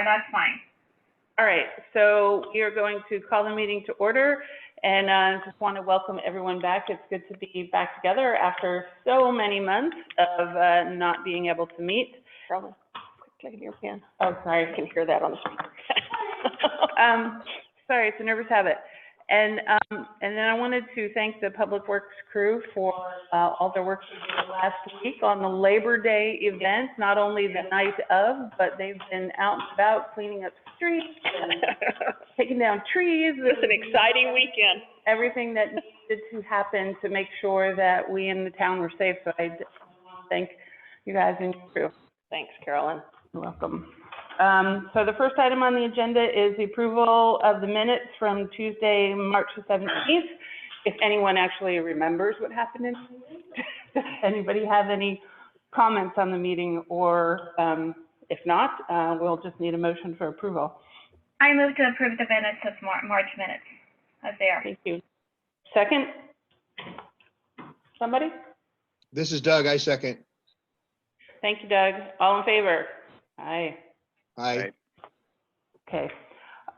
are, that's fine. All right, so we are going to call the meeting to order, and just want to welcome everyone back. It's good to be back together after so many months of not being able to meet. Carolyn, quick, take your pen. Oh, sorry. I can hear that on the speaker. Sorry, it's a nervous habit. And then I wanted to thank the Public Works crew for all their work they did last week on the Labor Day event, not only the night of, but they've been out and about cleaning up streets and taking down trees. It was an exciting weekend. Everything that needed to happen to make sure that we in the town were safe. So I want to thank you guys and your crew. Thanks, Carolyn. You're welcome. So the first item on the agenda is the approval of the minutes from Tuesday, March the 17th. If anyone actually remembers what happened in the meeting. Does anybody have any comments on the meeting, or if not, we'll just need a motion for approval. I move to approve the minutes of March minutes as they are. Thank you. Second? Somebody? This is Doug. I second. Thank you, Doug. All in favor? Aye. Aye. Okay.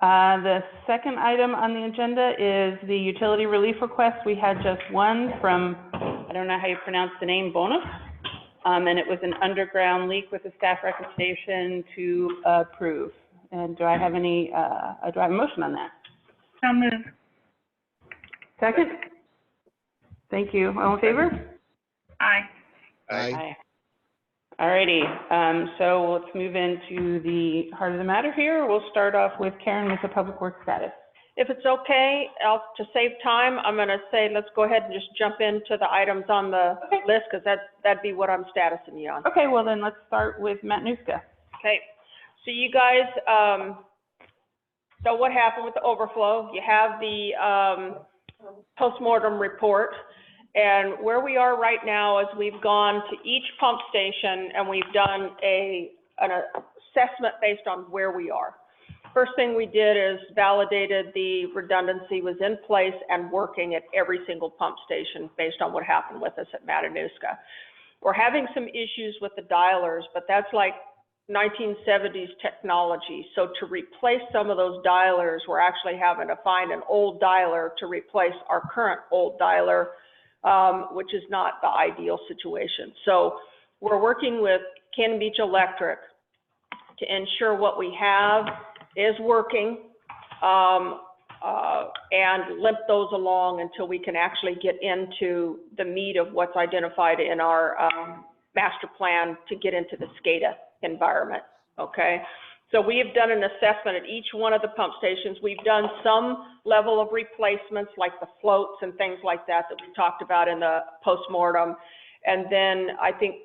The second item on the agenda is the utility relief request. We had just one from, I don't know how you pronounce the name, Bonus. And it was an underground leak with a staff recommendation to approve. And do I have any, do I have a motion on that? So move. Second? Thank you. All in favor? Aye. Aye. Alrighty, so let's move into the heart of the matter here. We'll start off with Karen with the Public Works status. If it's okay, to save time, I'm going to say let's go ahead and just jump into the items on the list, because that'd be what I'm statusing you on. Okay, well then let's start with Matanuska. Okay, so you guys, so what happened with the overflow? You have the postmortem report. And where we are right now is we've gone to each pump station and we've done an assessment based on where we are. First thing we did is validated the redundancy was in place and working at every single pump station based on what happened with us at Matanuska. We're having some issues with the dialers, but that's like 1970s technology. So to replace some of those dialers, we're actually having to find an old dialer to replace our current old dialer, which is not the ideal situation. So we're working with Cannon Beach Electric to ensure what we have is working and limp those along until we can actually get into the meat of what's identified in our master plan to get into the SCADA environment, okay? So we have done an assessment at each one of the pump stations. We've done some level of replacements like the floats and things like that we talked about in the postmortem. And then I think,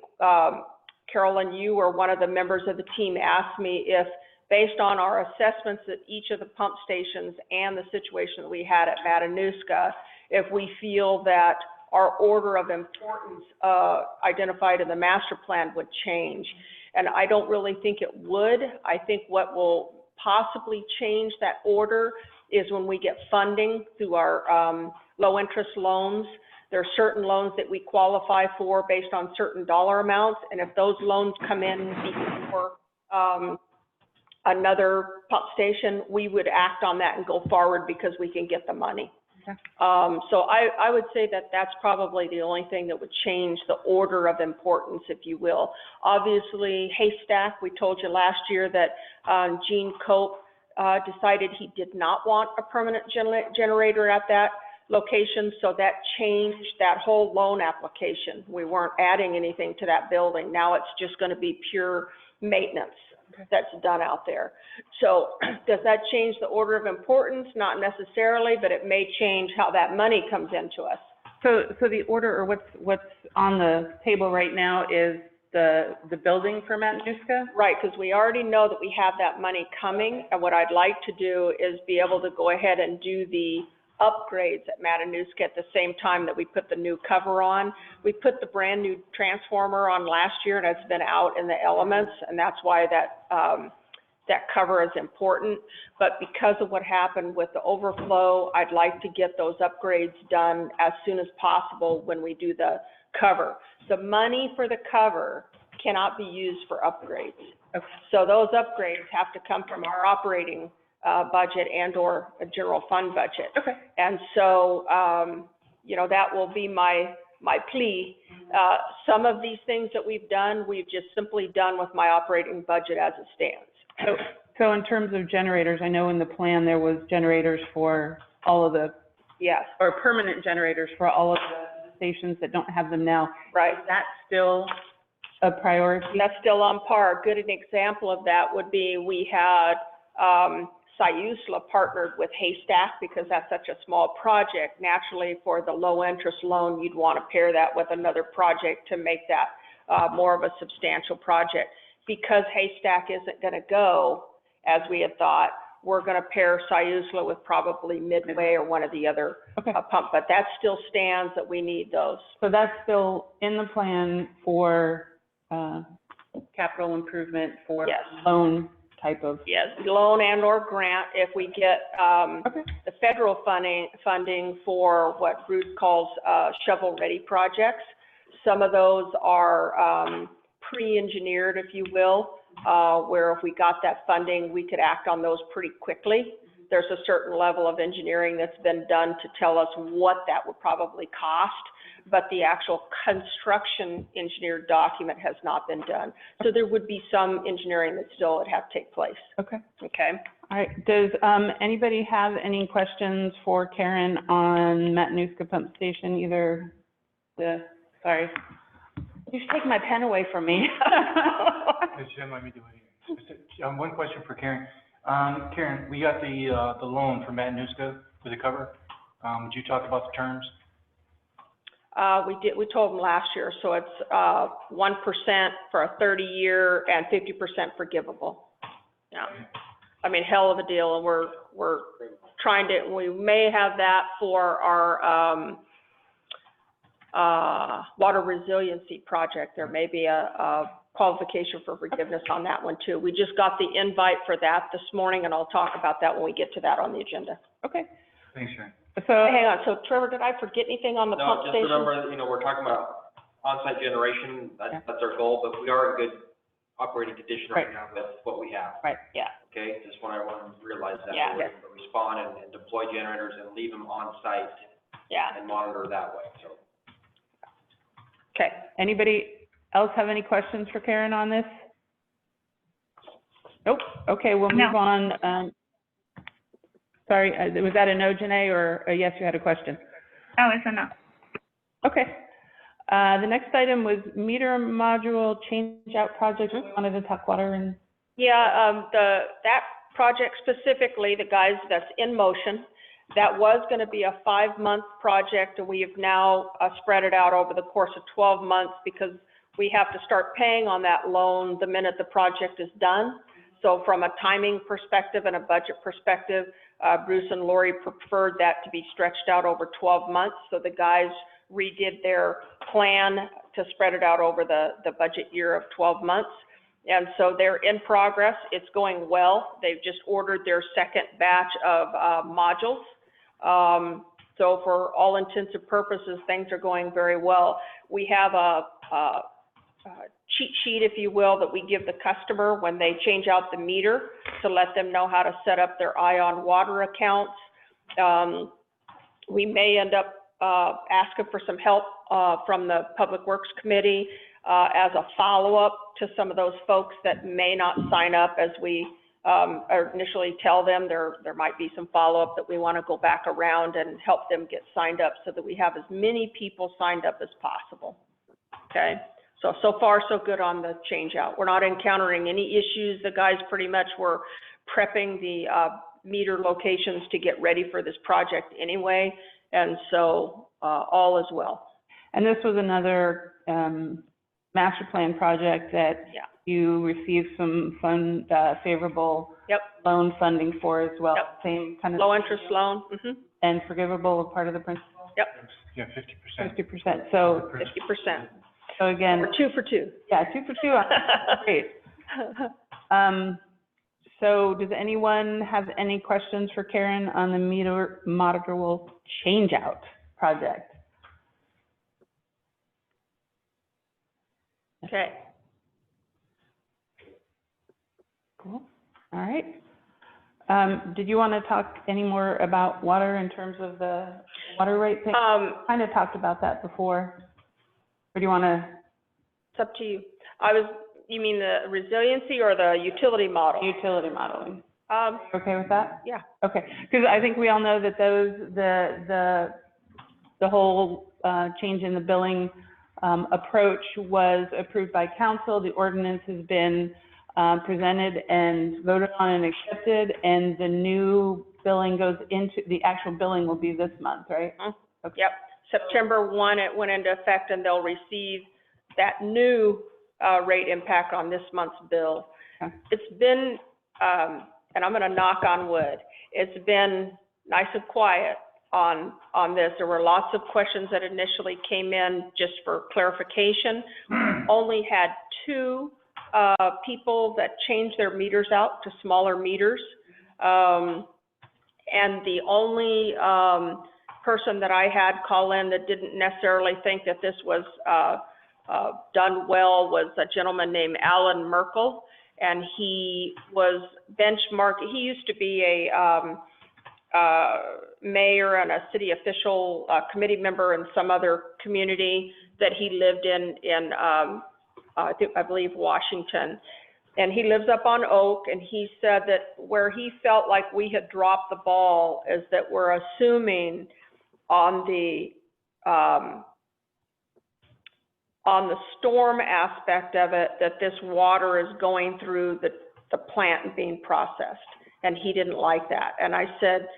Carolyn, you or one of the members of the team asked me if, based on our assessments at each of the pump stations and the situation that we had at Matanuska, if we feel that our order of importance identified in the master plan would change. And I don't really think it would. I think what will possibly change that order is when we get funding through our low interest loans. There are certain loans that we qualify for based on certain dollar amounts. And if those loans come in before another pump station, we would act on that and go forward because we can get the money. So I would say that that's probably the only thing that would change the order of importance, if you will. Obviously, Haystack, we told you last year that Gene Cope decided he did not want a permanent generator at that location, so that changed that whole loan application. We weren't adding anything to that building. Now it's just going to be pure maintenance that's done out there. So does that change the order of importance? Not necessarily, but it may change how that money comes into us. So the order, or what's on the table right now, is the building for Matanuska? Right, because we already know that we have that money coming, and what I'd like to do is be able to go ahead and do the upgrades at Matanuska at the same time that we put the new cover on. We put the brand new transformer on last year, and it's been out in the elements, and that's why that that cover is important. But because of what happened with the overflow, I'd like to get those upgrades done as soon as possible when we do the cover. The money for the cover cannot be used for upgrades. Okay. So those upgrades have to come from our operating, budget and/or a general fund budget. Okay. And so, you know, that will be my plea. Some of these things that we've done, we've just simply done with my operating budget as it stands. So in terms of generators, I know in the plan there was generators for all of the, Yes, or permanent generators for all of the stations that don't have them now. right. Is that still a priority? That's still on par. Good, an example of that would be, we had, Siusla partnered with Haystack because that's such a small project. Naturally, for the low interest loan, you'd want to pair that with another project to make that, more of a substantial project. Because Haystack isn't going to go as we had thought, we're going to pair Siusla with probably Midway or one of the other, Okay. pump, but that still stands that we need those. So that's still in the plan for, capital improvement for Yes. loan type of? Yes, loan and or grant, if we get, Okay. the federal funding for what Bruce calls, shovel-ready projects. Some of those are, pre-engineered, if you will, where if we got that funding, we could act on those pretty quickly. There's a certain level of engineering that's been done to tell us what that would probably cost, but the actual construction engineered document has not been done. So there would be some engineering that still would have to take place, Okay. okay? All right. Does, anybody have any questions for Karen on Matanuska Pump Station, either sorry. You should take my pen away from me. Yes, Jim, let me do it. One question for Karen. Karen, we got the loan from Matanuska for the cover. Would you talk about the terms? We told them last year, so it's, 1% for a 30-year and 50% forgivable. Yeah. I mean, hell of a deal, and we're trying to, we may have that for our, water resiliency project. There may be a qualification for forgiveness on that one too. We just got the invite for that this morning, and I'll talk about that when we get to that on the agenda. Okay. Thanks, Karen. So, Hang on, so Trevor, did I forget anything on the pump No, just station? remember, you know, we're talking about on-site generation, Yeah. that's our goal, but we are in good operating condition right Right. now with what we have, right. Yeah, okay? Just want everyone to realize that. Yeah. We're able to respond and deploy generators and leave them on-site yeah, and monitor that way, so. okay. Anybody else have any questions for Karen on this? Nope. Okay, we'll move No. on. Sorry, was that a no, Janae, or a yes, you had a question? Oh, it's a no. Okay. The next item was meter module change-out project. We wanted to talk water and, Yeah, that project specifically, the guys, that's in motion, that was gonna be a 5-month project, and we have now, spread it out over the course of 12 months because we have to start paying on that loan the minute the project is done. So from a timing perspective and a budget perspective, Bruce and Lori preferred that to be stretched out over 12 months. So the guys redid their plan to spread it out over the budget year of 12 months. And so they're in progress. It's going well. They've just ordered their second batch of modules. So for all intents and purposes, things are going very well. We have a cheat sheet, if you will, that we give the customer when they change out the meter to let them know how to set up their Ion water accounts. We may end up asking for some help from the Public Works Committee as a follow-up to some of those folks that may not sign up as we initially tell them. There might be some follow-up that we want to go back around and help them get signed up so that we have as many people signed up as possible. Okay? So far, so good on the change out. We're not encountering any issues. The guys pretty much were prepping the meter locations to get ready for this project anyway, and so all is well. and this was another, master plan project that Yeah. you received some favorable Yep, loan funding for as well. Yep. Same kind of. low interest loan, And forgivable of part of the principal, Yeah, 50%. 50%. So, 50%. so again, We're 2 for 2. yeah, 2 for 2, great. So does anyone have any questions for Karen on the meter module change-out project? Okay. Cool. All right. Did you want to talk any more about water in terms of the water rate thing? Kind of talked about that before. Or do you want to? It's up to you. You mean the resiliency or the utility model? Utility modeling. Um, Okay with that? yeah. Okay, because I think we all know that the whole change in the billing approach was approved by council. The ordinance has been presented and voted on and accepted, and the new billing goes into, the actual billing will be this month, right? Okay. Yep. September 1, it went into effect, and they'll receive that new rate impact on this month's bill. Okay. It's been, and I'm going to knock on wood, it's been nice and quiet on this. There were lots of questions that initially came in just for clarification. Only had 2 people that changed their meters out to smaller meters. And the only person that I had call in that didn't necessarily think that this was done well was a gentleman named Alan Merkel, and he was benchmarked. He used to be a mayor and a city official, committee member in some other community that he lived in I believe Washington. And he lives up on Oak, and he said that where he felt like we had dropped the ball is that we're assuming on the storm aspect of it, that this water is going through the plant and being processed. And he didn't like that. And I said,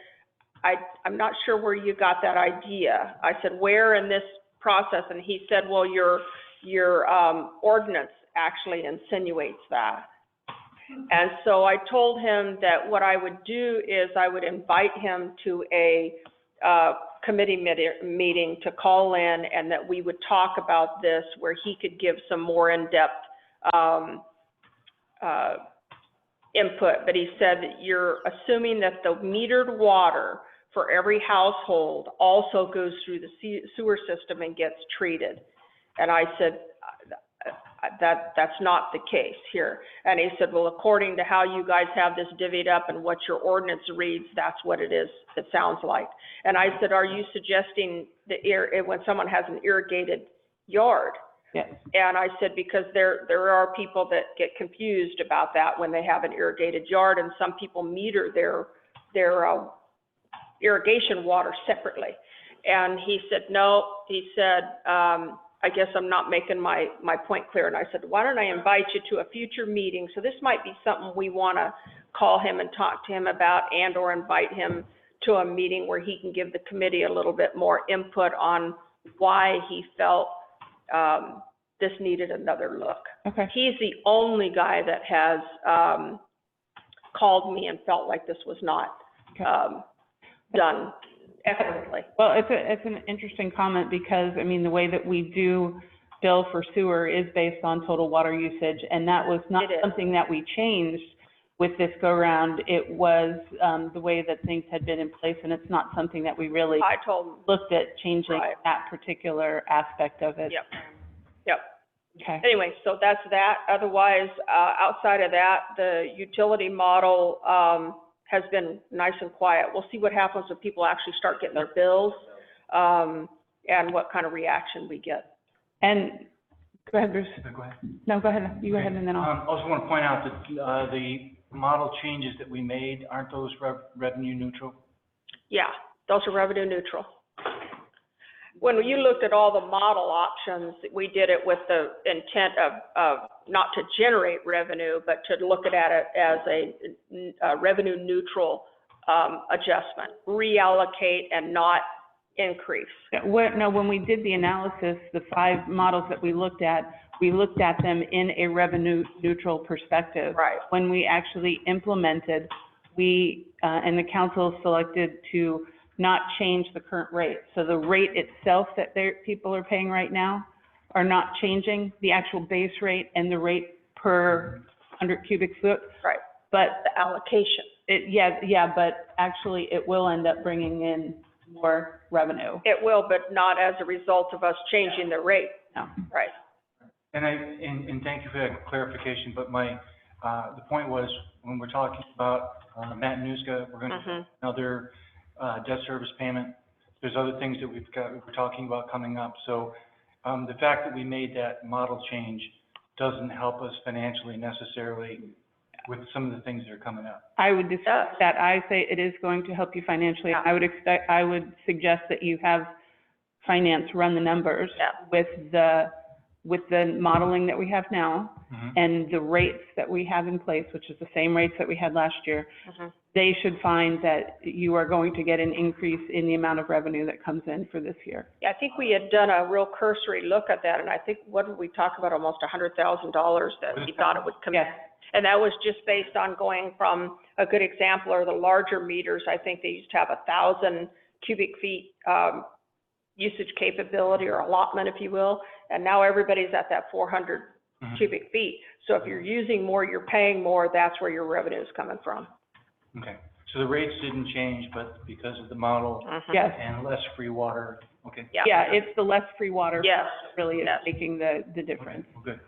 I'm not sure where you got that idea. I said, where in this process? And he said, well, your ordinance actually insinuates that. And so I told him that what I would do is I would invite him to a committee meeting to call in, and that we would talk about this, where he could give some more in-depth input. But he said that you're assuming that the metered water for every household also goes through the sewer system and gets treated. And I said, that's not the case here. And he said, well, according to how you guys have this divvied up and what your ordinance reads, that's what it is, it sounds like. And I said, are you suggesting when someone has an irrigated yard? Yes. And I said, because there are people that get confused about that when they have an irrigated yard, and some people meter their irrigation water separately. And he said, no, he said, I guess I'm not making my point clear. And I said, why don't I invite you to a future meeting? So this might be something we want to call him and talk to him about, and or invite him to a meeting where he can give the committee a little bit more input on why he felt this needed another look. Okay. He's the only guy that has called me and felt like this was not done equitably. Well, it's an interesting comment, because, I mean, the way that we do bill for sewer is based on total water usage, and that was not something that we changed with this go-round. It was the way that things had been in place, and it's not something that we really looked at changing that particular aspect of it. Yep. Okay. Anyway, so that's that. Otherwise, outside of that, the utility model has been nice and quiet. We'll see what happens when people actually start getting their bills, and what kind of reaction we get. And go ahead, Bruce. Go ahead. No, go ahead. You go ahead, and then I'll. I also want to point out that the model changes that we made, aren't those revenue neutral? Yeah, those are revenue neutral. When you looked at all the model options, we did it with the intent of not to generate revenue, but to look at it as a revenue neutral adjustment, reallocate and not increase. When we did the analysis, the 5 models that we looked at them in a revenue neutral perspective. Right. When we actually implemented, and the council selected to not change the current rate. So the rate itself that people are paying right now are not changing, the actual base rate and the rate per 100 cubic foot. Right. But the allocation. But actually it will end up bringing in more revenue. It will, but not as a result of us changing the rate. No. Right. And thank you for that clarification, but my The point was, when we're talking about, Matanuska, we're gonna, Mhm. another, debt service payment. There's other things that we're talking about coming up. So, the fact that we made that model change doesn't help us financially necessarily with some of the things that are coming up. I would dispute that. I say it is going to help you financially. Yeah. I would suggest that you have finance run the numbers Yeah. with the modeling that we have now Mhm. and the rates that we have in place, which is the same rates that we had last year. Mhm. They should find that you are going to get an increase in the amount of revenue that comes in for this year. Yeah, I think we had done a real cursory look at that, and I think, what did we talk about, almost $100,000 that we thought it would come in. Yes. And that was just based on going from, a good example are the larger meters. I think they used to have 1,000 cubic feet, usage capability or allotment, if you will. And now everybody's at that 400 Mhm. cubic feet. So if you're using more, you're paying more, that's where your revenue is coming from. Okay, so the rates didn't change, but because of the model Mhm. Yes. and less free water, okay. Yeah. Yeah, it's the less free water. Yes. Really is Yes. making the difference. Well, good.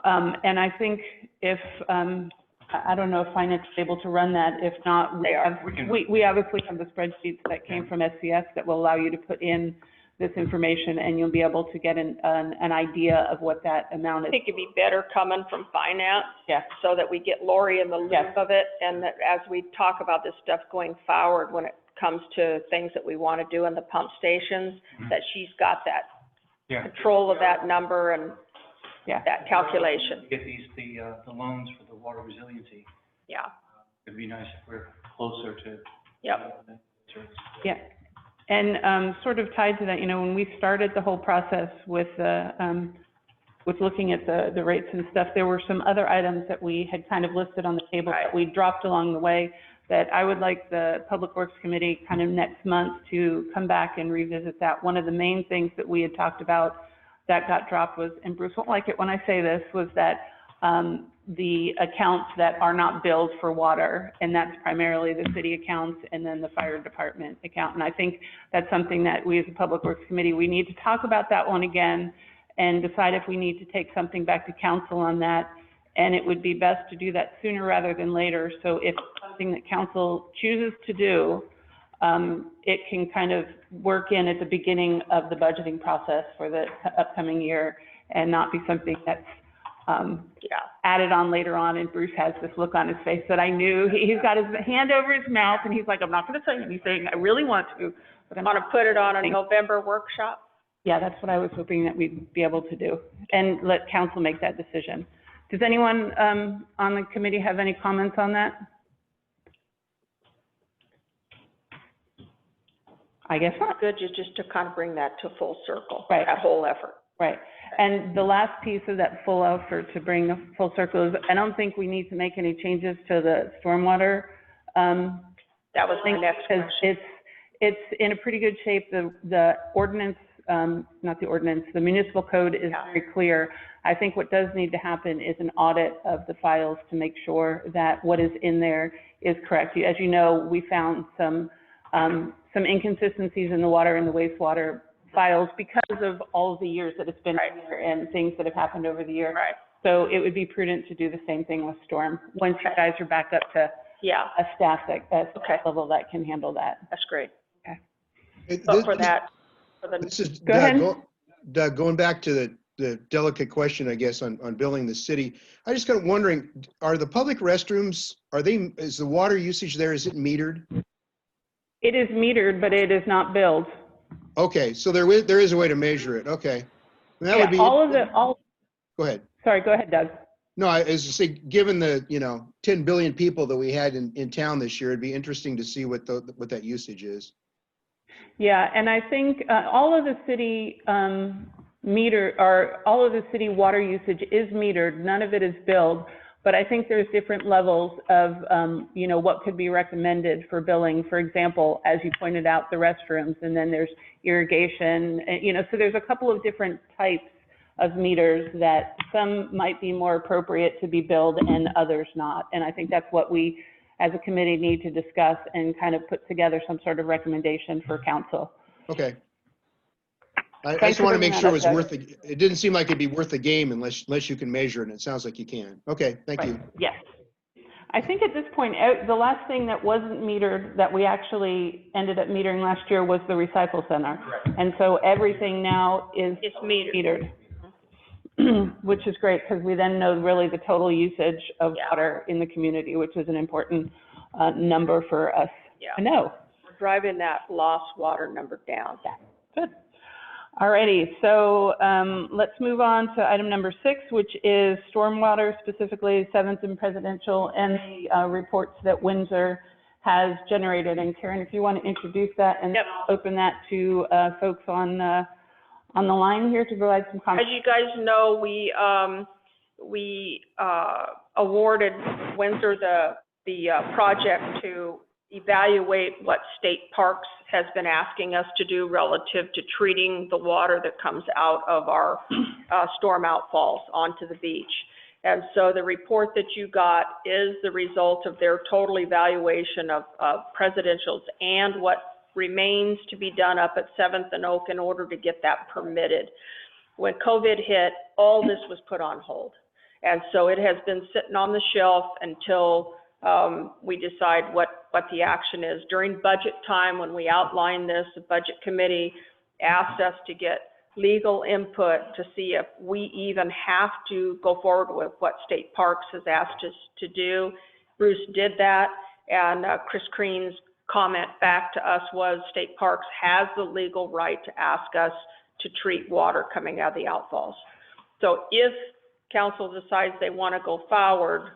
And I think if, I don't know if finance is able to run that. If not, They are. we obviously have the spreadsheets that came from SCS that will allow you to put in this information, and you'll be able to get an idea of what that amount I is. think it'd be better coming from finance, Yeah. so that we get Lori in the loop Yes. of it, and that as we talk about this stuff going forward, when it comes to things that we want to do in the pump stations, Mhm. that she's got that Yeah. control of that number and Yeah. that calculation. Get the loans for the water resiliency. Yeah, It'd be nice if we're closer to. yep, Yeah. And, sort of tied to that, when we started the whole process with looking at the rates and stuff, there were some other items that we had kind of listed on the table that Right. we dropped along the way, that I would like the Public Works Committee kind of next month to come back and revisit that. One of the main things that we had talked about that got dropped was, and Bruce won't like it when I say this, was that, the accounts that are not billed for water, and that's primarily the city accounts and then the fire department account. And I think that's something that we as a Public Works Committee, we need to talk about that one again and decide if we need to take something back to council on that. And it would be best to do that sooner rather than later. So if it's something that council chooses to do, it can kind of work in at the beginning of the budgeting process for the upcoming year and not be something that's, yeah. added on later on, and Bruce has this look on his face that I knew. He's got his hand over his mouth, and he's like, I'm not gonna say anything, I really want to, but I'm Want to put it on a Thanks. November workshop? Yeah, that's what I was hoping that we'd be able to do, and let council make that decision. Does anyone, on the committee have any comments on that? I guess not. Good, just to kind of bring that to full circle. Right. That whole effort. Right. And the last piece of that full effort to bring the full circle is, I don't think we need to make any changes to the stormwater, That was my next because question. it's in a pretty good shape. The ordinance, not the ordinance, the municipal code is Yeah. very clear. I think what does need to happen is an audit of the files to make sure that what is in there is correct. As you know, we found some inconsistencies in the water and the wastewater files because of all of the years that it's been Right. here and things that have happened over the year. Right, So it would be prudent to do the same thing with storm, once you Okay. guys are back up to yeah, a staff Okay. level that can handle that. that's great. It- But this- for that, for the, This is Go Doug. ahead. Doug, going back to the delicate question, I guess, on billing the city. I just got wondering, are the public restrooms, is the water usage there, is it metered? It is metered, but it is not billed. Okay, so there is a way to measure it. Okay. That would be, Go ahead. ahead, Doug. No, as you say, given the, 10 billion people that we had in town this year, it'd be interesting to see what that usage is. Yeah, and I think all of the city all of the city water usage is metered. None of it is billed, but I think there's different levels of, what could be recommended for billing. For example, as you pointed out, the restrooms, and then there's irrigation, so there's a couple of different types of meters that some might be more appropriate to be billed and others not. And I think that's what we, as a committee, need to discuss and kind of put together some sort of recommendation for council. Okay. I Thanks just for want to bringing make that sure it up, was Doug. it didn't seem like it'd be worth the game unless you can measure it, and it sounds like you can. Okay, thank you. Right, yes. I think at this point, the last thing that wasn't metered, that we actually ended up metering last year was the recycle center. And so everything now is It's metered. metered, which is great, because we then know really the total usage of Yeah. water in the community, which is an important, number for us Yeah. to know. We're driving that lost water number down. Good. Alrighty, so, let's move on to item number 6, which is stormwater, specifically Seventh and Presidential, and the, reports that Windsor has generated. And Karen, if you want to introduce that and Yep. open that to, folks on the line here to provide some As comments. you guys know, we awarded Windsor the project to evaluate what state parks has been asking us to do relative to treating the water that comes out of our storm outfalls onto the beach. And so the report that you got is the result of their total evaluation of Presidential's and what remains to be done up at Seventh and Oak in order to get that permitted. When COVID hit, all this was put on hold. And so it has been sitting on the shelf until we decide what the action is. During budget time, when we outlined this, the budget committee asked us to get legal input to see if we even have to go forward with what State Parks has asked us to do. Bruce did that, and Chris Crean's comment back to us was State Parks has the legal right to ask us to treat water coming out of the outfalls. So if council decides they want to go forward,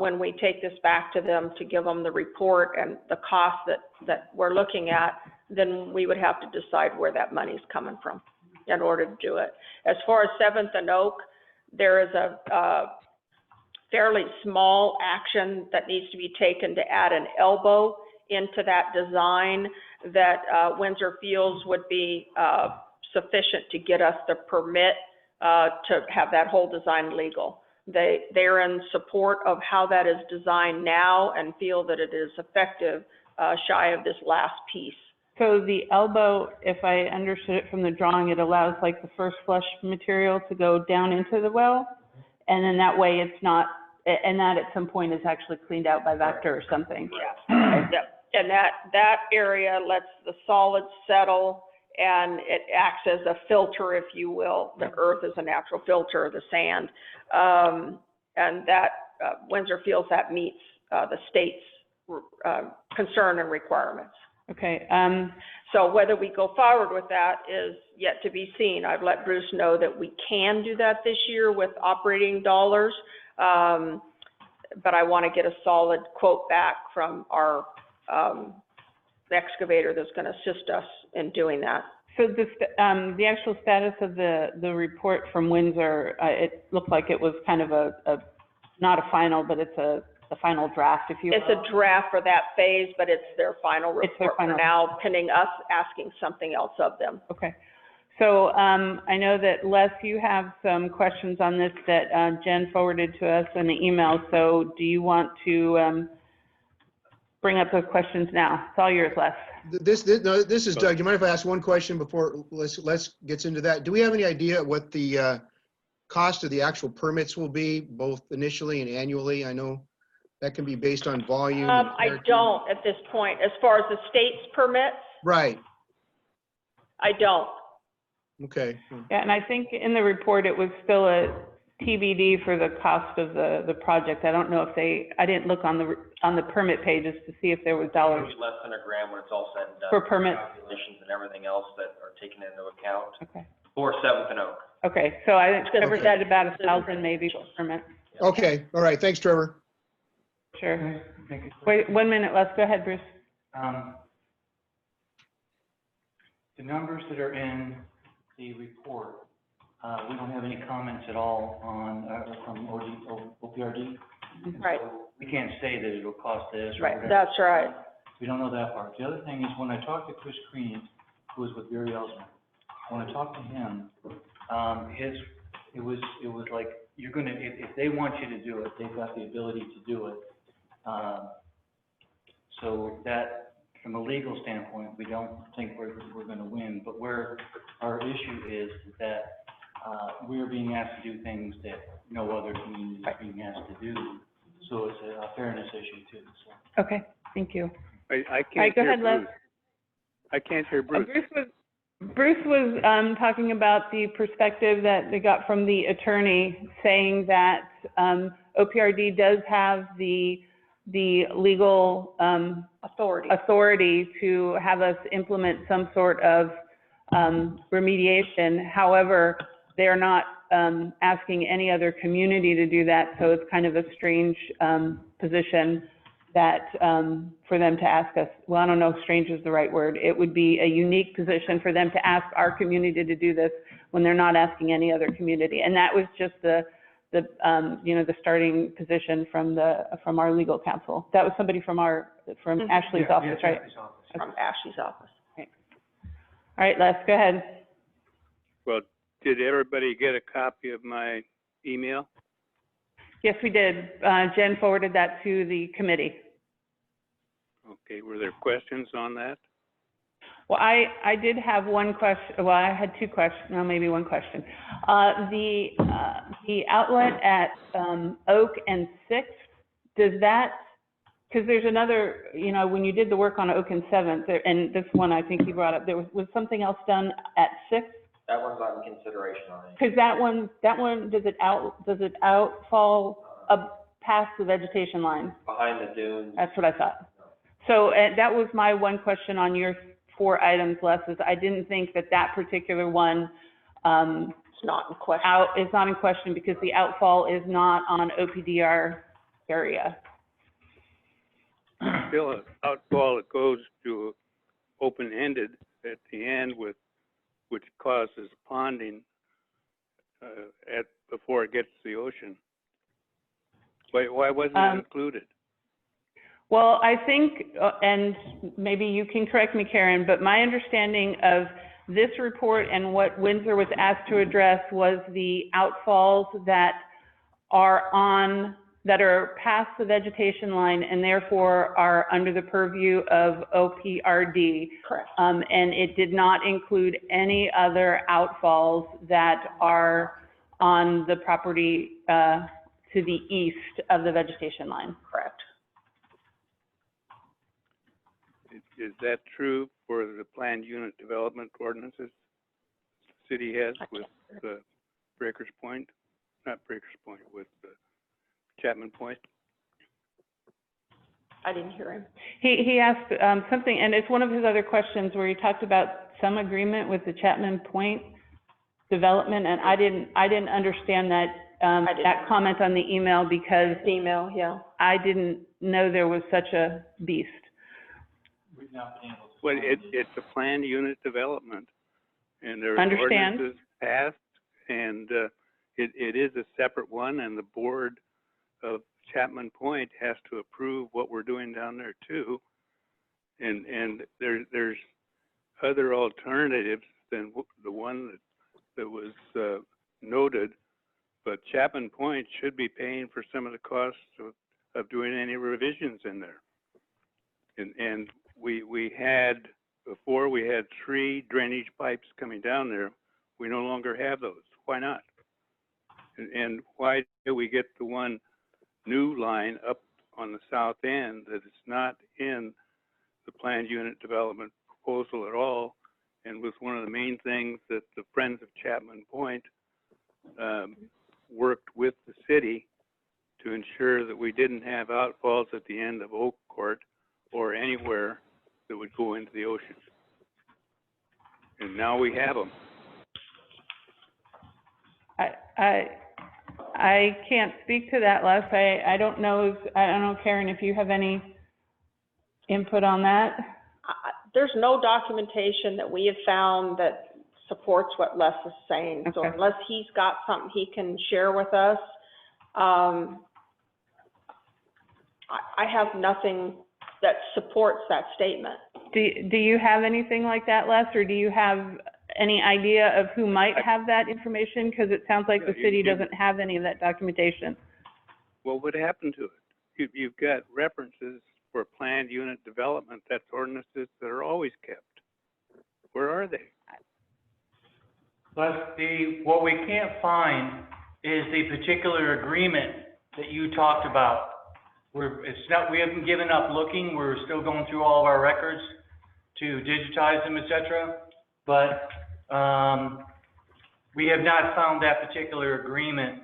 when we take this back to them to give them the report and the cost that we're looking at, then we would have to decide where that money's coming from in order to do it. As far as Seventh and Oak, there is a fairly small action that needs to be taken to add an elbow into that design that Windsor feels would be sufficient to get us the permit to have that whole design legal. They're in support of how that is designed now and feel that it is effective, shy of this last piece. So the elbow, if I understood it from the drawing, it allows like the first flush material to go down into the well, and then that way it's not, and that at some point is actually cleaned out by Vector or something. Yeah. Yep. And that area lets the solids settle, and it acts as a filter, if you will. The earth is a natural filter of the sand. And that, Windsor feels that meets the state's concern and requirements. Okay, So whether we go forward with that is yet to be seen. I've let Bruce know that we can do that this year with operating dollars, but I want to get a solid quote back from our excavator that's going to assist us in doing that. so the actual status of the report from Windsor, it looked like it was kind of not a final, but it's a final draft, if you will. It's a draft for that phase, but it's their final It's their report for final. now, pending us asking something else of them. Okay. So, I know that Les, you have some questions on this that, Jen forwarded to us in the email. So do you want to, bring up those questions now? It's all yours, Les. This is Doug. Do you mind if I ask one question before Les gets into that? Do we have any idea what the cost of the actual permits will be, both initially and annually? I know that can be based on volume. and I character. don't at this point. As far as the state's permits, Right, I don't. okay. Yeah, and I think in the report, it was still a TBD for the cost of the project. I don't know if I didn't look on the permit pages to see if there was dollars Usually less than $1,000 when it's all said and done. for permits. Calculations and everything else that are taken into account Okay. for Seventh and Oak. Okay, so I think Trevor Okay. said about 1,000 maybe for permit. Okay, all right. Thanks, Trevor. Sure. Can I make a quick- Wait, 1 minute, Les, go ahead, Bruce. The numbers that are in the report, we don't have any comments at all on, from OPRD. Right. So we can't say that it'll cost this or Right, whatever. that's right. We don't know that part. The other thing is, when I talked to Chris Crean, who was with Barry Ellsman, when I talked to him, it was like, you're gonna, if they want you to do it, they've got the ability to do it. So that, from a legal standpoint, we don't think we're gonna win, but where our issue is that, we're being asked to do things that no other community is being asked to do. So it's a fairness issue too, so. Okay, thank you. I All right, can't go hear ahead, Les. Bruce. I can't hear Bruce. Bruce was talking about the perspective that they got from the attorney, saying that OPRD does have the legal authority to have us implement some sort of remediation. However, they are not asking any other community to do that, so it's kind of a strange position that for them to ask us. Well, I don't know if strange is the right word. It would be a unique position for them to ask our community to do this when they're not asking any other community. And that was just the starting position from our legal counsel. That was somebody from Ashley's office, right? Ashley's office. From Ashley's office. All right, Les, go ahead. Well, did everybody get a copy of my email? Yes, we did. Jen forwarded that to the committee. Okay, were there questions on that? Well, I did have one question. Well, I had two questions, no, maybe one question. The outlet at Oak and Sixth, does that, because there's another, when you did the work on Oak and Seventh, and this one I think you brought up, there was something else done at Sixth? That one's on consideration on it. Because that one, does it outfall up past the vegetation line? Behind the dunes. That's what I thought. So that was my one question on your 4 items, Les, is I didn't think that particular one It's not in question. is not in question because the outfall is not on OPDR area. Still an outfall that goes to open-ended at the end which causes ponding before it gets to the ocean. Why wasn't it included? Well, I think, and maybe you can correct me, Karen, but my understanding of this report and what Windsor was asked to address was the outfalls that are past the vegetation line and therefore are under the purview of OPRD. Correct. And it did not include any other outfalls that are on the property to the east of the vegetation line. Correct. Is that true for the planned unit development ordinances the city has with Breakers Point? Not Breakers Point, with Chapman Point? I didn't hear him. He asked something, and it's one of his other questions where he talked about some agreement with the Chapman Point development, and I didn't understand that that comment on the email because Email, yeah. I didn't know there was such a beast. We've not been able to. Well, find it's a planned unit development, and there are Understand. ordinances passed, and it is a separate one, and the board of Chapman Point has to approve what we're doing down there too. And there's other alternatives than the one that was noted, but Chapman Point should be paying for some of the costs of doing any revisions in there. And we had 3 drainage pipes coming down there. We no longer have those. Why not? And why do we get the one new line up on the south end that is not in the planned unit development proposal at all, and was one of the main things that the Friends of Chapman Point worked with the city to ensure that we didn't have outfalls at the end of Oak Court or anywhere that would go into the ocean. And now we have them. I can't speak to that, Les. I don't know, Karen, if you have any input on that. There's no documentation that we have found that supports what Les is saying. So Okay. unless he's got something he can share with us, I have nothing that supports that statement. Do you have anything like that, Les, or do you have any idea of who might have that information? Because it sounds like the city doesn't have any of that documentation. Well, what happened to it? You've got references for planned unit development, that's ordinances that are always kept. Where are they? But what we can't find is the particular agreement that you talked about. We haven't given up looking, we're still going through all of our records to digitize them, et cetera. But, we have not found that particular agreement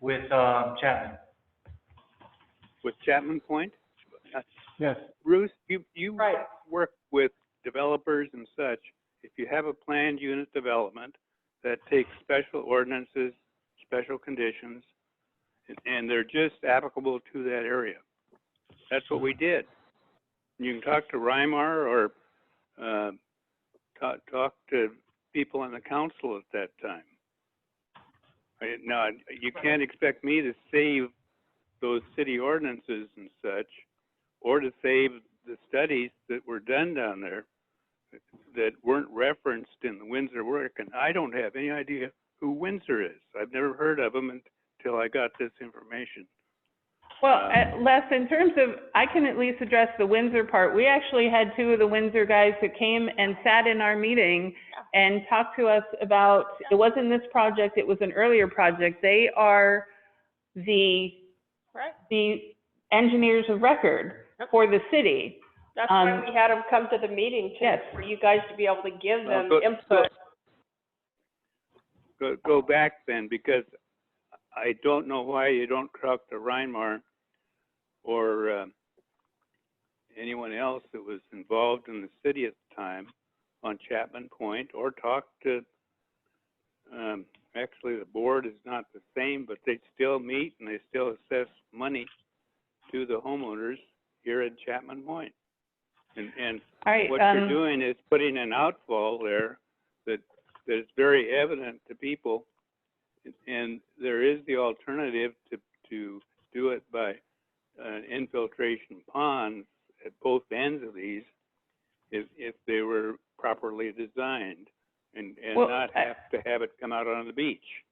with, Chapman. With Chapman Point? Yes. Bruce, you Right. work with developers and such. If you have a planned unit development that takes special ordinances, special conditions, and they're just applicable to that area. That's what we did. You can talk to Reimar or talk to people on the council at that time. Now, you can't expect me to save those city ordinances and such, or to save the studies that were done down there that weren't referenced in the Windsor work, and I don't have any idea who Windsor is. I've never heard of them until I got this information. Well, Les, in terms of, I can at least address the Windsor part. We actually had two of the Windsor guys that came and sat in our meeting and talked to us about, it wasn't this project, it was an earlier project. They are the engineers of record for the city. That's why we had them come to the meeting, Yes. for you guys to be able to give them Go- input. Go back then, because I don't know why you don't talk to Reimar or anyone else that was involved in the city at the time on Chapman Point, or talk to, actually the board is not the same, but they still meet and they still assess money to the homeowners here at Chapman Point. And All right, what you're doing is putting an outfall there that is very evident to people. And there is the alternative to do it by infiltration ponds at both ends of these if they were properly designed and Well, not have to have it come out on the beach.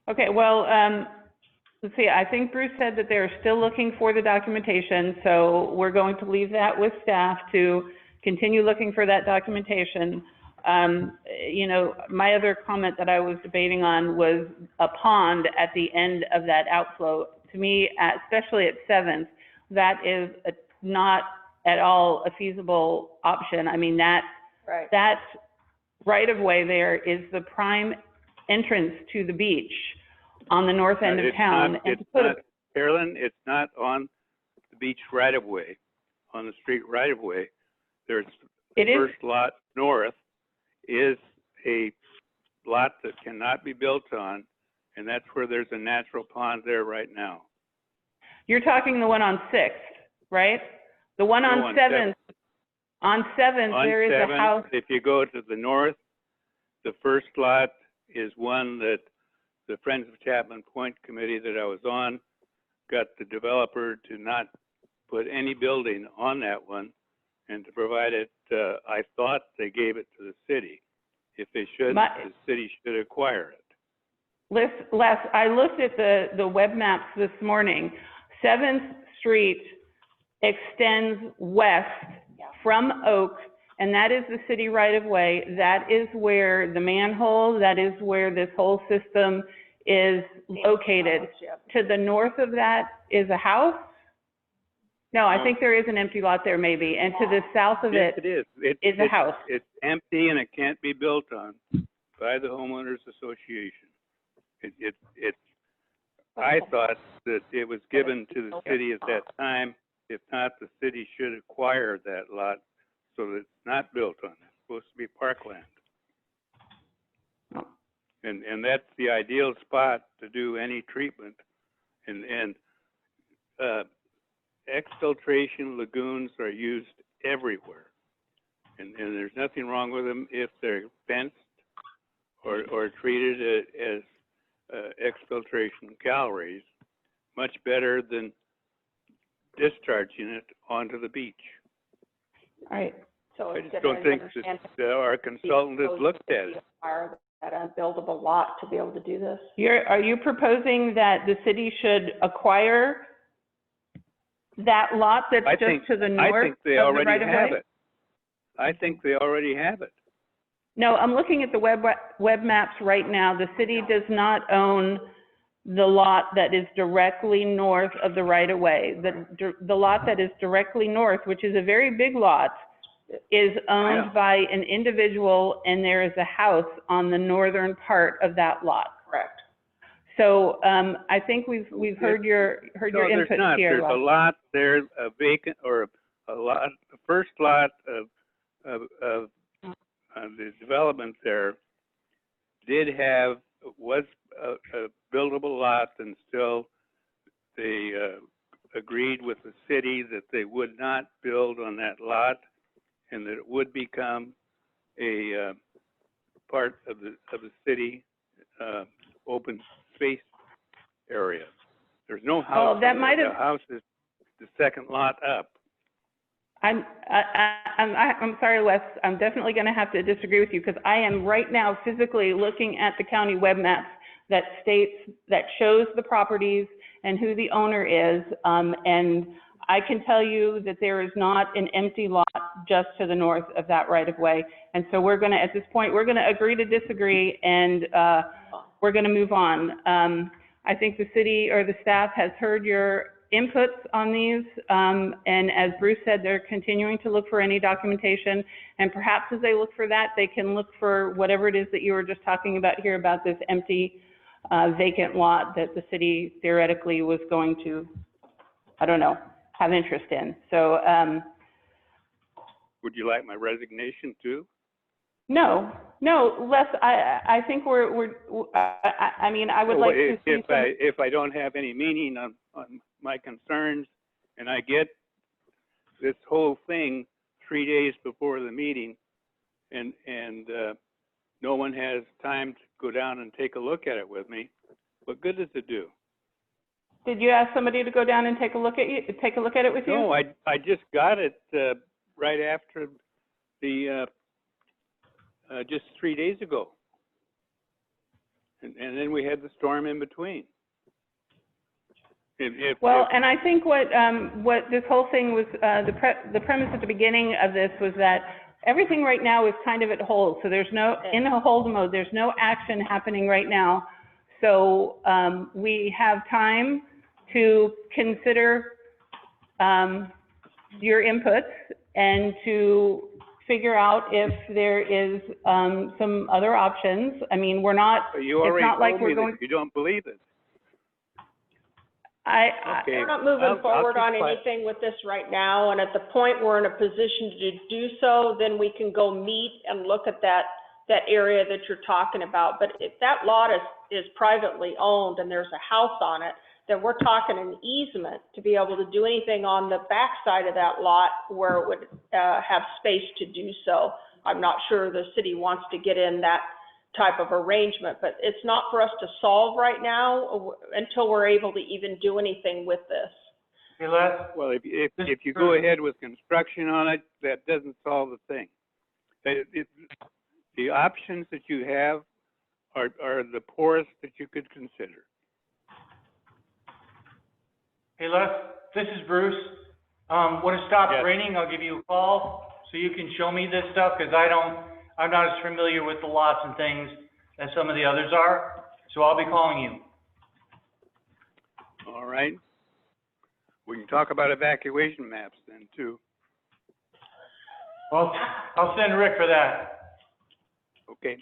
Okay, well, let's see, I think Bruce said that they're still looking for the documentation, so we're going to leave that with staff to continue looking for that documentation. You know, my other comment that I was debating on was a pond at the end of that outflow. To me, especially at 7th, that is not at all a feasible option. I mean, that right-of-way there is the prime entrance to the beach on the north end of town. Carolyn, it's not on the beach right-of-way, on the street right-of-way. There's the first lot north is a lot that cannot be built on, and that's where there's a natural pond there right now. You're talking the one on 6th, right? The one on 7th. On 7th, there is a house. If you go to the north, the first lot is one that the Friends of Chapman Point committee that I was on got the developer to not put any building on that one and to provide it, I thought they gave it to the city. If they shouldn't, the city should acquire it. Les, I looked at the web maps this morning. 7th Street extends west from Oak, and that is the city right-of-way. That is where the manhole, that is where this whole system is located. To the north of that is a house? No, I think there is an empty lot there maybe, and to the south of Yes, it it is. is a house. It's empty and it can't be built on by the homeowners association. I thought that it was given to the city at that time. If not, the city should acquire that lot so that it's not built on. It's supposed to be parkland. And that's the ideal spot to do any treatment. And exfiltration lagoons are used everywhere. And there's nothing wrong with them if they're fenced or treated as exfiltration galleries, much better than discharging it onto the beach. All right. So I just don't think that our consultant has looked at it. At a buildable lot to be able to do this. Are you proposing that the city should acquire That lot that's I just think- to the I north think they of the already right of have way? it. I think they already have it. No, I'm looking at the web maps right now. The city does not own the lot that is directly north of the right of way. The lot that is directly north, which is a very big lot, is owned Yeah. by an individual, and there is a house on the northern part of that lot. Correct. So, I think we've heard your No, there's input not. here. There's a Les. lot there, a vacant, or a lot, the first lot of the development there was a buildable lot, and still they agreed with the city that they would not build on that lot, and that it would become a part of the city open space area. There's no house. that on there. might have- The house is the second lot up. I'm sorry, Wes, I'm definitely gonna have to disagree with you, because I am right now physically looking at the county web maps that shows the properties and who the owner is, and I can tell you that there is not an empty lot just to the north of that right of way. And so we're gonna, at this point, we're gonna agree to disagree, and, we're gonna move on. I think the city or the staff has heard your inputs on these, and as Bruce said, they're continuing to look for any documentation, and perhaps as they look for that, they can look for whatever it is that you were just talking about here about this empty, vacant lot that the city theoretically was going to, I don't know, have interest in. So, Would you like my resignation too? no, Les, I think I mean, I would Well, like to see some. if I don't have any meaning on my concerns, and I get this whole thing 3 days before the meeting, and no one has time to go down and take a look at it with me, what good does it do? Did you ask somebody to go down and take a look at it with you? No, I just got it right after the just 3 days ago, and then we had the storm in between. Well, and I think what this whole thing was, the premise at the beginning of this was that everything right now is kind of at hold. So there's no, in a hold mode, there's no action happening right now. So, we have time to consider, your inputs and to figure out if there is, some other options. I mean, we're not, You it's already not like told we're me going, that you don't believe it. Okay. We're not moving I'll forward keep on quiet. anything with this right now, and at the point we're in a position to do so, then we can go meet and look at that area that you're talking about. But if that lot is privately owned and there's a house on it, then we're talking an easement to be able to do anything on the backside of that lot where it would, have space to do so. I'm not sure the city wants to get in that type of arrangement, but it's not for us to solve right now until we're able to even do anything with this. Hey, Les, Well, if you go ahead with construction on it, that doesn't solve the thing. The options that you have are the poorest that you could consider. hey, Les, this is Bruce. When it stops Yes. raining, I'll give you a call so you can show me this stuff, because I'm not as familiar with the lots and things as some of the others are. So I'll be calling you. All right? We can talk about evacuation maps then too. Well, I'll send Rick for that. Okay.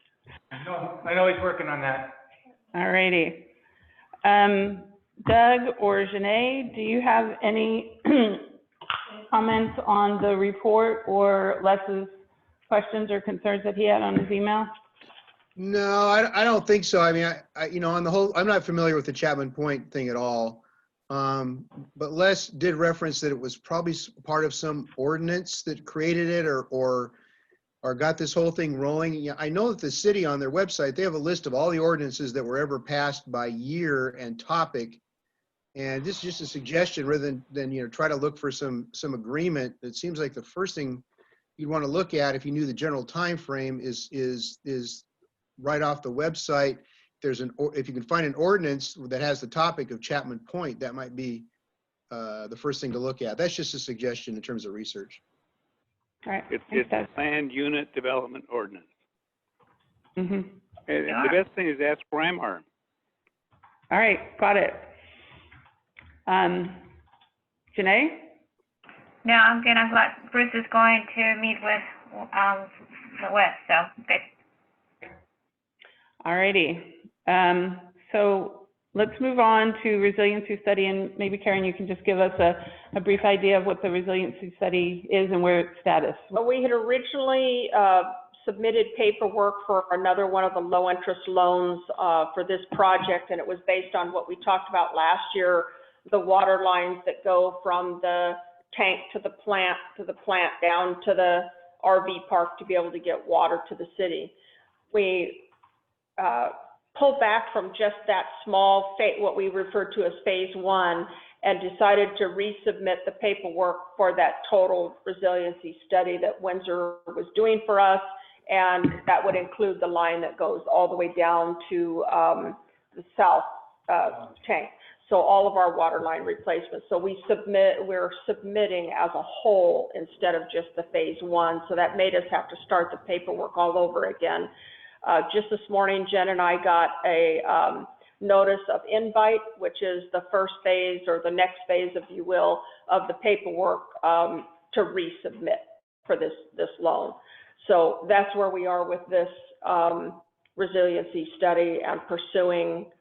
I know he's working on that. all righty. Doug or Janae, do you have any comments on the report or Les's questions or concerns that he had on his email? No, I don't think so. I mean, you know, on the whole, I'm not familiar with the Chapman Point thing at all. But Les did reference that it was probably part of some ordinance that created it or got this whole thing rolling. Yeah, I know that the city on their website, they have a list of all the ordinances that were ever passed by year and topic. And this is just a suggestion rather than you know, try to look for some agreement. It seems like the first thing you'd want to look at if you knew the general time frame is right off the website. If you can find an ordinance that has the topic of Chapman Point, that might be the first thing to look at. That's just a suggestion in terms of research. All right. It's Thanks, a Doug. planned unit development ordinance. Mhm. And Yeah. the best thing is ask Bramhart. All right, got it. Janae? No, I'm good. I'm glad Bruce is going to meet with, the West, so, good. All righty. So let's move on to resiliency study, and maybe Karen, you can just give us a brief idea of what the resiliency study is and where its status. But we had originally submitted paperwork for another one of the low-interest loans for this project, and it was based on what we talked about last year, the water lines that go from the tank to the plant down to the RV park to be able to get water to the city. We pulled back from just that small, what we refer to as phase one, and decided to resubmit the paperwork for that total resiliency study that Windsor was doing for us, and that would include the line that goes all the way down to the south tank. So all of our water line replacements. So we're submitting as a whole instead of just the phase one. So that made us have to start the paperwork all over again. Just this morning, Jen and I got a notice of invite, which is the first phase or the next phase, if you will, of the paperwork to resubmit for this loan. So that's where we are with this resiliency study and pursuing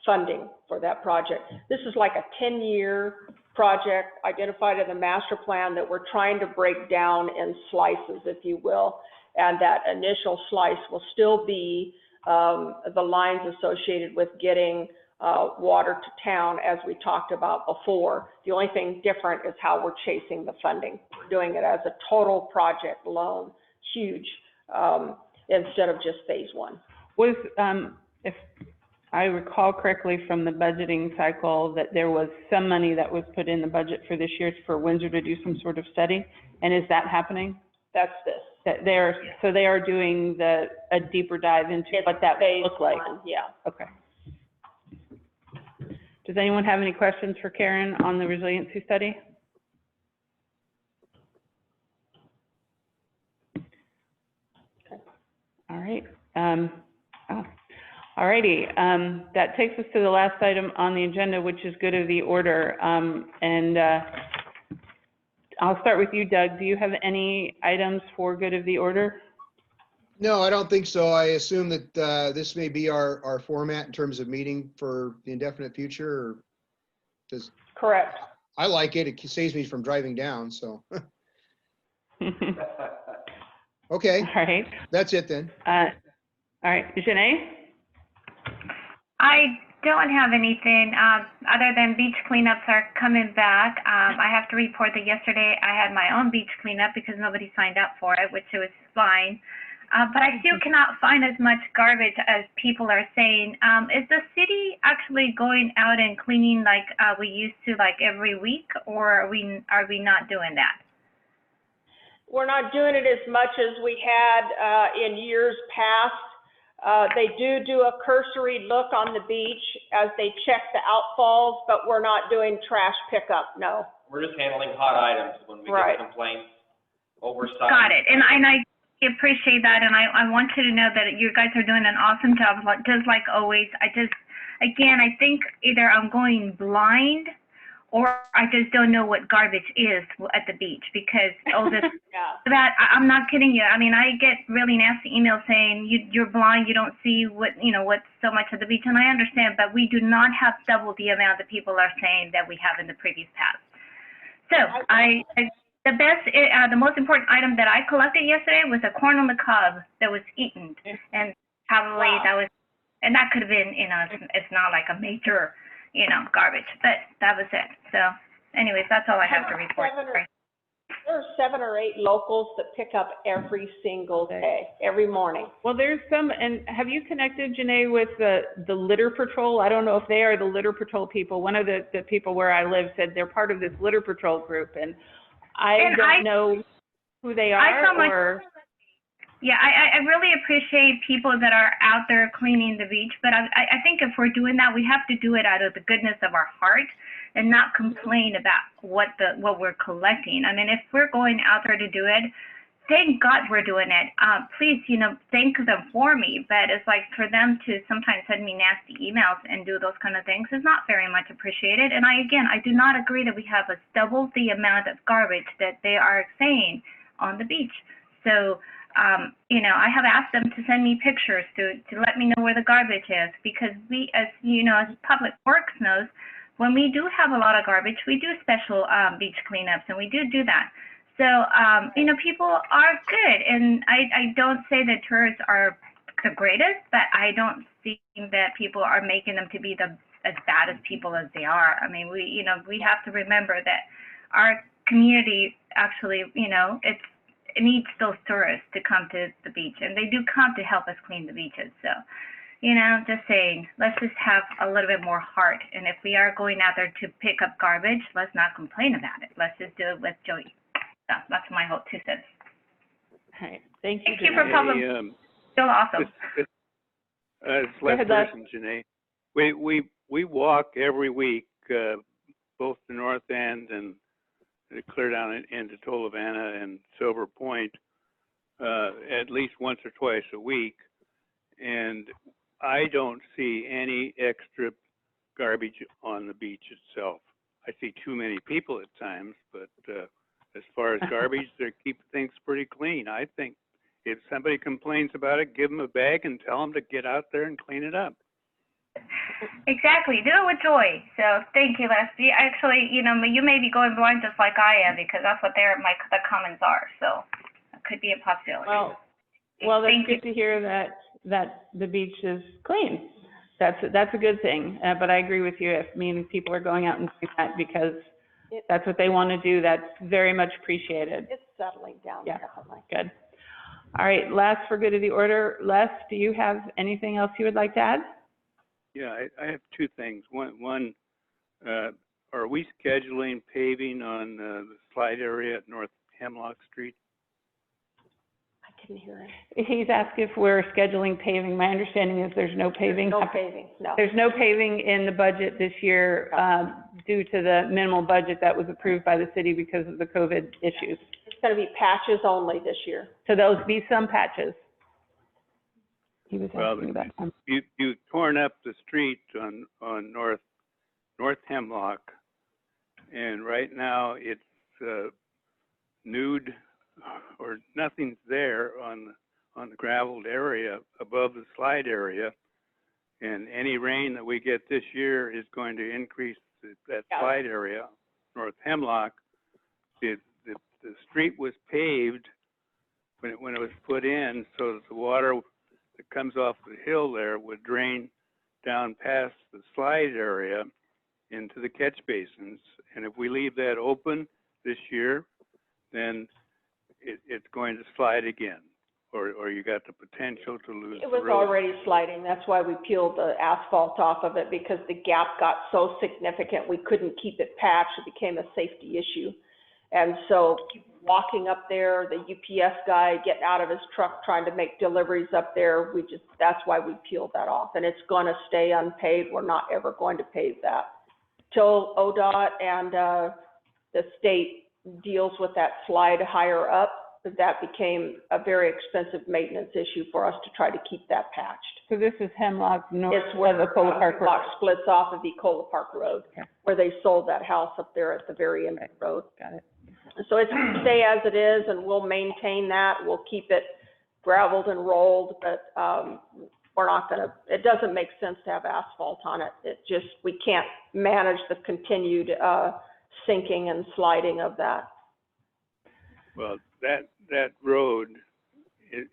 funding for that project. This is like a 10-year project identified in the master plan that we're trying to break down in slices, if you will. And that initial slice will still be the lines associated with getting water to town, as we talked about before. The only thing different is how we're chasing the funding. We're doing it as a total project loan, huge, instead of just phase one. Was, if I recall correctly from the budgeting cycle, that there was some money that was put in the budget for this year for Windsor to do some sort of study, and is that happening? That's this. That so they are doing a deeper dive into what that would look like? Phase one, yeah. Okay. Does anyone have any questions for Karen on the resiliency study? All right. All righty. That takes us to the last item on the agenda, which is good of the order. I'll start with you, Doug. Do you have any items for good of the order? No, I don't think so. I assume that this may be our format in terms of meeting for the indefinite future, or does, Correct. I like it. It saves me from driving down, so. Okay, All right. that's it then. All right. Janae? I don't have anything, other than beach cleanups are coming back. I have to report that yesterday I had my own beach cleanup because nobody signed up for it, which was fine. But I still cannot find as much garbage as people are saying. Is the city actually going out and cleaning like we used to, like every week, or are we not doing that? We're not doing it as much as we had in years past. They do a cursory look on the beach as they check the outfalls, but we're not doing trash pickup, no. We're just handling hot items when we Right. get complaints, oversight. Got it. And I appreciate that, and I want you to know that you guys are doing an awesome job, just like always. Again, I think either I'm going blind or I just don't know what garbage is at the beach, because all this, Yeah. I'm not kidding you. I mean, I get really nasty emails saying you're blind, you don't see what's so much at the beach, and I understand, but we do not have double the amount that people are saying that we have in the previous past. So the most important item that I collected yesterday was a corn on the cob that was eaten, and probably and that could have been, it's not like a major, garbage, but that was it. So anyways, that's all I have to report. There are 7 or 8 locals that pick up every single day, every morning. Well, there's some, and have you connected, Janae, with the litter patrol? I don't know if they are the litter patrol people. One of the people where I live said they're part of this litter patrol group, and I don't know who they are. Yeah, I really appreciate people that are out there cleaning the beach, but I think if we're doing that, we have to do it out of the goodness of our heart, and not complain about what we're collecting. I mean, if we're going out there to do it, thank God we're doing it. Please, thank them for me. But it's like for them to sometimes send me nasty emails and do those kind of things is not very much appreciated. And I do not agree that we have double the amount of garbage that they are saying on the beach. So, I have asked them to send me pictures to let me know where the garbage is, because we, as Public Works knows, when we do have a lot of garbage, we do special beach cleanups, and we do that. So, people are good, and I don't say that tourists are the greatest, but I don't see that people are making them to be as bad as people as they are. I mean, we have to remember that our community actually, it needs those tourists to come to the beach, and they do come to help us clean the beaches. So, just saying, let's just have a little bit more heart. And if we are going out there to pick up garbage, let's not complain about it. Let's just do it with joy. That's my whole 2 cents. All right, thank you. Thank you for public. Still awesome. It's last person, Janae. We walk every week, both the north end and clear down into Tolovana and Silver Point, at least once or twice a week, and I don't see any extra garbage on the beach itself. I see too many people at times, but as far as garbage, they keep things pretty clean. I think if somebody complains about it, give them a bag and tell them to get out there and clean it up. Exactly. Do it with joy. So thank you, Leslie. Actually, you may be going blind just like I am, because that's what the comments are. So it could be a possibility. Well, that's good to hear that the beach is clean. That's a good thing. But I agree with you. If people are going out and doing that because that's what they want to do, that's very much appreciated. It's settling down, Yeah. definitely. Good. All right, last for good of the order. Les, do you have anything else you would like to add? Yeah, I have 2 things. One, are we scheduling paving on the slide area at North Hemlock Street? I couldn't hear him. He's asked if we're scheduling paving. My understanding is there's no paving. No paving, no. There's no paving in the budget this year due to the minimal budget that was approved by the city because of the COVID issues. It's going to be patches only this year. So there'll be some patches. He was Well, asking about them. you've torn up the street on North Hemlock, and right now it's nude, or nothing's there on the graveled area above the slide area, and any rain that we get this year is going to increase that slide area. North Hemlock, the street was paved when it was put in, so that the water that comes off the hill there would drain down past the slide area into the catch basins. And if we leave that open this year, then it's going to slide again, or you got the potential to lose the road. It was already sliding. That's why we peeled the asphalt off of it, because the gap got so significant we couldn't keep it patched. It became a safety issue. And so walking up there, the UPS guy getting out of his truck trying to make deliveries up there, that's why we peeled that off. And it's going to stay unpaved. We're not ever going to pave that till ODOT and the state deals with that slide higher up. That became a very expensive maintenance issue for us to try to keep that patched. So this is Hemlock North It's where of the Ecola Park Road. Hemlock splits off of Ecola Park Road, Okay. where they sold that house up there at the very end of the road. Got it. So it's going to stay as it is, and we'll maintain that. We'll keep it gravelled and rolled, but we're not going to, it doesn't make sense to have asphalt on it. We can't manage the continued sinking and sliding of that. Well, that road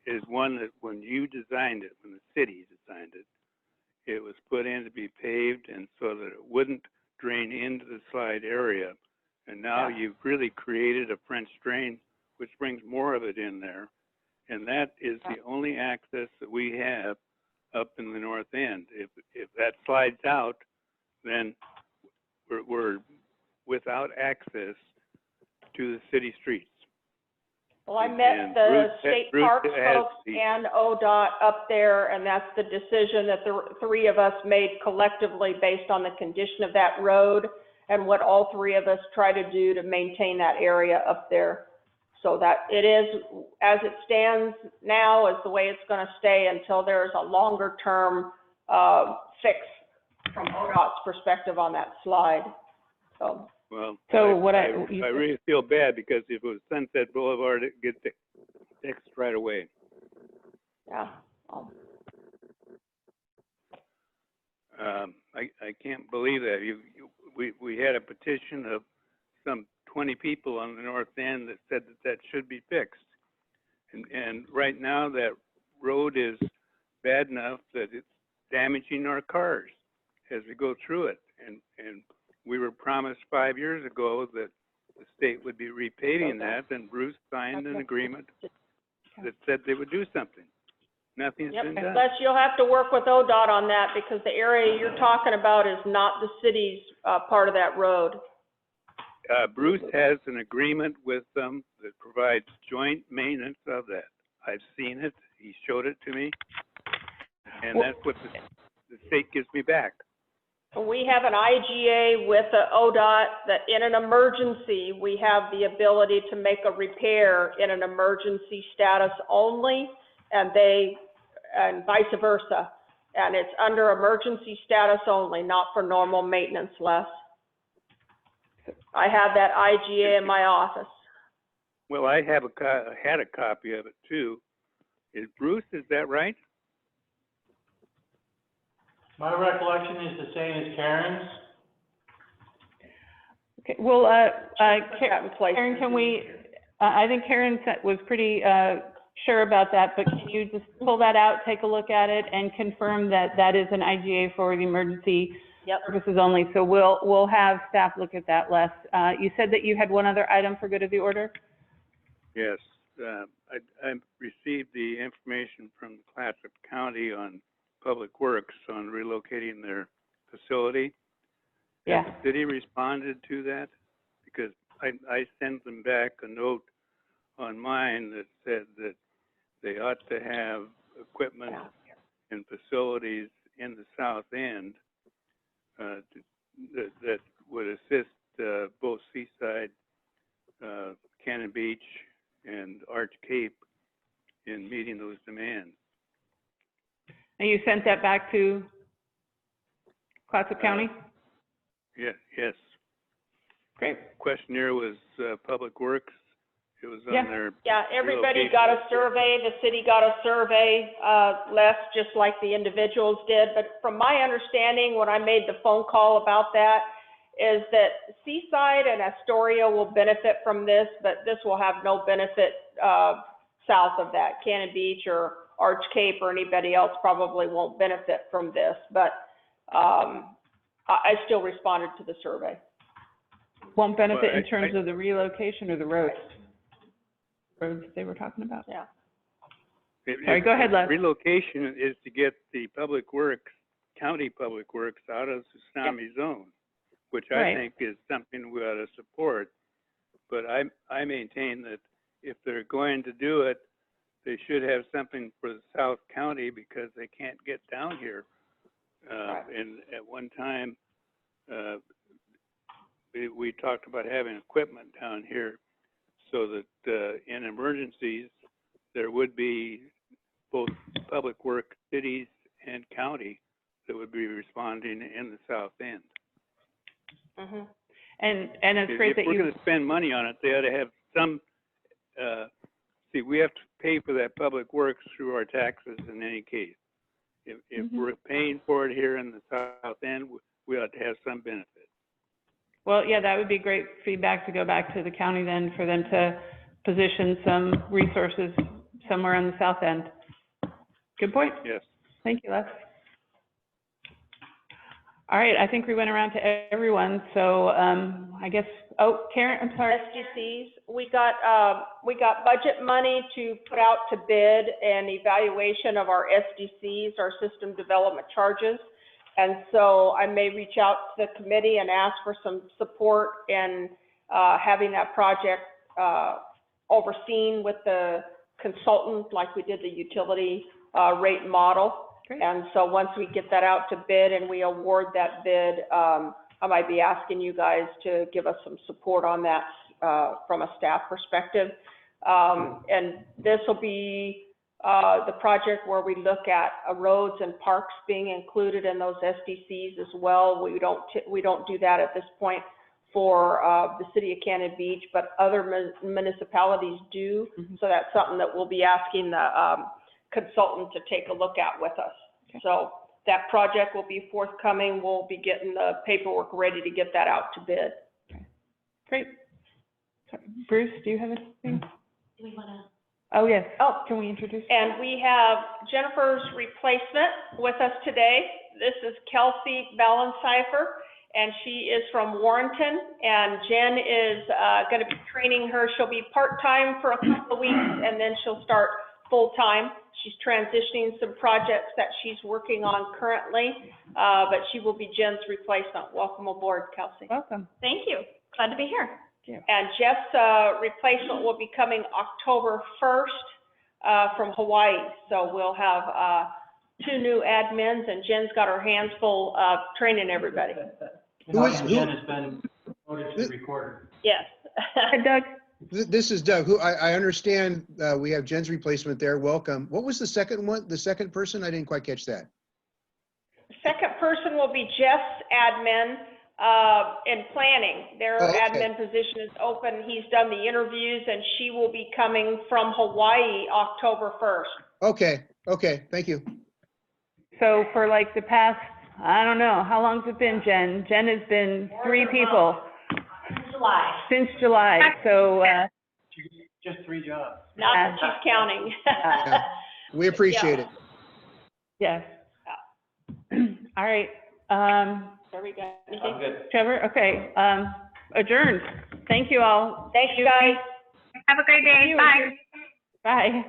is one that when you designed it, when the city designed it, it was put in to be paved and so that it wouldn't drain into the slide area. And now you've really created a French drain, which brings more of it in there. And that is the only access that we have up in the north end. If that slides out, then we're without access to the city streets. Well, I met the state parks folks and ODOT up there, and that's the decision that the 3 of us made collectively based on the condition of that road and what all three of us try to do to maintain that area up there. So that it is, as it stands now, is the way it's gonna stay until there's a longer term, fix from ODOT's perspective on that slide, so. Well, So I really feel bad because if it was Sunset Boulevard, it gets fixed right away. Yeah. I can't believe that. We had a petition of some 20 people on the north end that said that should be fixed. And right now that road is bad enough that it's damaging our cars as we go through it. And we were promised 5 years ago that the state would be repaving that, and Bruce signed an agreement that said they would do something. Nothing's Yep, been done. Les, you'll have to work with ODOT on that because the area you're talking about is not the city's, part of that road. Bruce has an agreement with them that provides joint maintenance of that. I've seen it. He showed it to me. And that's what the state gives me back. We have an IGA with the ODOT that in an emergency, we have the ability to make a repair in an emergency status only, and vice versa. And it's under emergency status only, not for normal maintenance, Les. I have that IGA in my office. Well, I have had a copy of it too. Bruce, is that right? My recollection is the same as Karen's. Okay, well, That in place. Karen, can we, I think Karen was pretty, sure about that, but can you just pull that out, take a look at it, and confirm that that is an IGA for the emergency purposes only? So we'll have staff look at that, Les. You said that you had one other item for good of the order? Yes. I received the information from Clatsop County on Public Works on relocating their facility. Yeah. Has the city responded to that? Because I sent them back a note on mine that said that they ought to have equipment and facilities in the south end that would assist both Seaside, Cannon Beach, and Arch Cape in meeting those demands. And you sent that back to Clatsop County? Yes. Great. Questionnaire was Public Works. It was on their. Yeah, everybody got a survey, the city got a survey, Les, just like the individuals did. But from my understanding, when I made the phone call about that, is that Seaside and Astoria will benefit from this, but this will have no benefit, south of that. Cannon Beach or Arch Cape or anybody else probably won't benefit from this, but, I still responded to the survey. Won't benefit Well, in terms of the relocation or the roads? Roads they were talking about? Yeah. Sorry, go ahead, Les. Relocation is to get the Public Works, County Public Works out of the tsunami zone, which I Right. think is something we ought to support. But I maintain that if they're going to do it, they should have something for the South County because they can't get down here. And at one time, we talked about having equipment down here so that in emergencies, there would be both public work cities and county that would be responding in the south end. Mm-hmm. And it's great that If we're you, going to spend money on it, they ought to have some, see, we have to pay for that public works through our taxes in any case. If Mhm. we're paying for it here in the south end, we ought to have some benefit. well, yeah, that would be great feedback to go back to the county then for them to position some resources somewhere on the south end. Good point. Yes. Thank you, Les. All right, I think we went around to everyone, so, I guess, oh, Karen, I'm sorry. SDCs, we got budget money to put out to bid an evaluation of our SDCs, our system development charges. And so I may reach out to the committee and ask for some support in, having that project, overseen with the consultant, like we did the utility, rate model. Great. And so once we get that out to bid and we award that bid, I might be asking you guys to give us some support on that, from a staff perspective. And this will be, the project where we look at roads and parks being included in those SDCs as well. We don't do that at this point for, the city of Cannon Beach, but other municipalities do. So that's something that we'll be asking the, consultant to take a look at with us. Okay. So that project will be forthcoming. We'll be getting the paperwork ready to get that out to bid. Great. Sorry, Bruce, do you have anything? Do we want to? Oh, yes. Oh, Can we introduce? and we have Jennifer's replacement with us today. This is Kelsey Ballenseifer, and she is from Warrenton. And Jen is going to be training her. She'll be part-time for a couple of weeks, and then she'll start full-time. She's transitioning some projects that she's working on currently, but she will be Jen's replacement. Welcome aboard, Kelsey. Welcome. Thank you. Glad to be here. And Jeff's replacement will be coming October 1st from Hawaii. So we'll have 2 new admins, and Jen's got her hands full training everybody. Jen has been promoted to the recorder. Yes. Hi, Doug. This is Doug, who I understand we have Jen's replacement there. Welcome. What was the second one, the second person? I didn't quite catch that. Second person will be Jeff's admin in planning. Their Oh, okay. admin position is open. He's done the interviews, and she will be coming from Hawaii October 1st. Okay, thank you. So for like the past, I don't know, how long's it been, Jen? Jen has been 3 people July. since July. So, Just 3 jobs. Not that she's counting. Yeah, we appreciate it. yes. All right. There we go. I'm good. Trevor, okay. Adjourned. Thank you all. Thank you, guys. Have a great day. Bye. Bye.